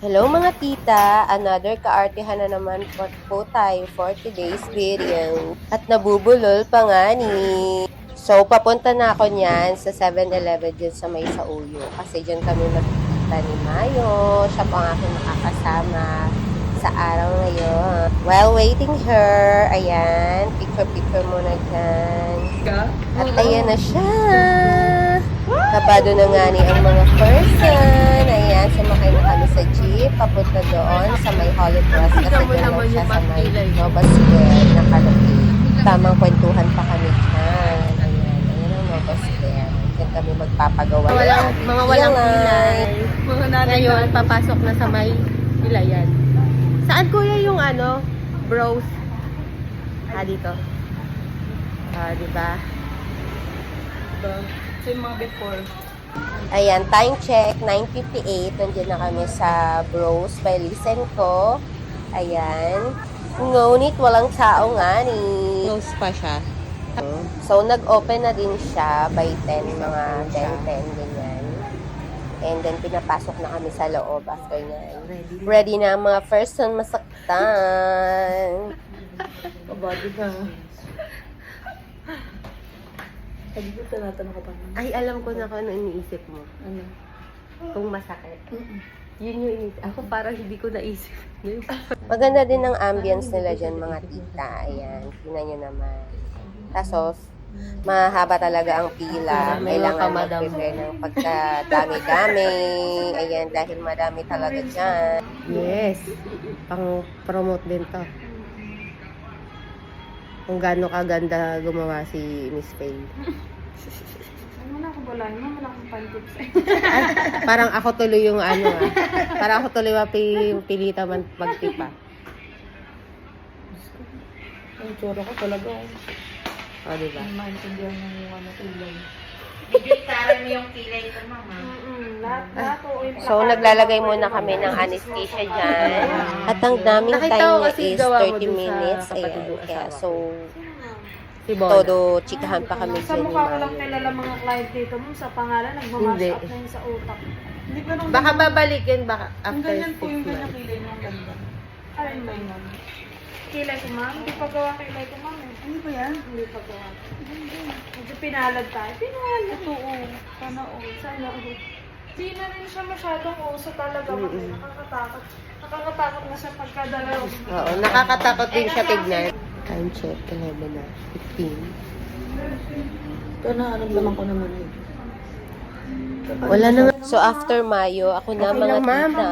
Hello mga tita! Another kaartihan na naman po tayo for today's video. At nabubulol pa nga ni. So, papunta na ako niyan sa 7-Eleven dyan sa may Sauyo. Kasi dyan kami magkikita ni Mayo. Siya po ang aking makakasama sa araw ngayon. While waiting her, ayan, picture-picture muna dyan. At ayan na siya. Kabado na nga ni ang mga person. Ayan, sumakay na kami sa jeep. Papunta doon sa may Holy Cross. Kasi doon lang siya sa may Nova Square. Nakalapit. Tamang kwentuhan pa kami dyan. Ayan ang Nova Square. Diyan kami magpapagawa. Mga walang pilay. Ngayon, papasok na sa may pilayan. Saan kuya yung bros? Dito. Diba? So yung mga before. Ayan, time check, 9:58. Nandiyan na kami sa Bros by Lysenko. Ayan. Ngunit walang tao nga ni. Close pa siya. So, nag-open na din siya by 10, mga 10, ganyan. And then, pinapasok na kami sa loob after nyan. Ready na ang mga person masaktan. Kabado ka. Sabi ko, tinatanong ko pa naman. Ay, alam ko na kung ano iniisip mo. Ano? Kung masakit. Yun yung iniisip. Ako parang hindi ko naisip. Maganda din ang ambience nila dyan, mga tita. Ayan, tingnan nyo naman. Tapos, mahaba talaga ang pila. Kailangan mag-prepare ng pagkadami-dami. Ayan, dahil madami talaga dyan. Yes. Pang-promote din to. Kung gaano kaganda gumawa si Miss Faye. Ano na ako bala? Ano na akong pancake sa'yo? Parang ako tuloy yung Parang ako tuloy mapilita man magtipa. Ang tsura ko talaga. O, diba? Ang maintindihan ng kulay. Bibigtaran mo yung kilay ko, mama. Lahat o yung So, naglalagay muna kami ng anesthesia dyan. At ang daming Nakita time ko niya kasi is gawa mo 30 dun sa minutes. kapatid Ayan, ng kaya asawa. so, Si Bona. todo chikahan pa kami Sa dyan ni mukha ko lang Mayo. kilala mga client dito mo. Sa pangalan, nagmamash Hindi. up na yun sa utak. Hindi ko nung Baka babalikin baka Ang after 6 ganyan po yung ganyan months. kilay niya. Ang ganda. Ay, may ma'am. Kilay ko, ma'am. Hindi pa gawa kilay ko, ma'am. Ano ba yan? Hindi pa gawa. Medyo pinalad tayo. Pinalad. Oo. Sana all. Sana all. Di na rin siya masyadong uso talaga. Nakakatakot. Nakakatakot na siya pagkadalaw. Oo, nakakatakot din siya tignan. Time check, 11 na. 15. Ito na, naman ko naman yun. Wala na nga. So, after Mayo, ako na Okay mga lang, ma'am. tita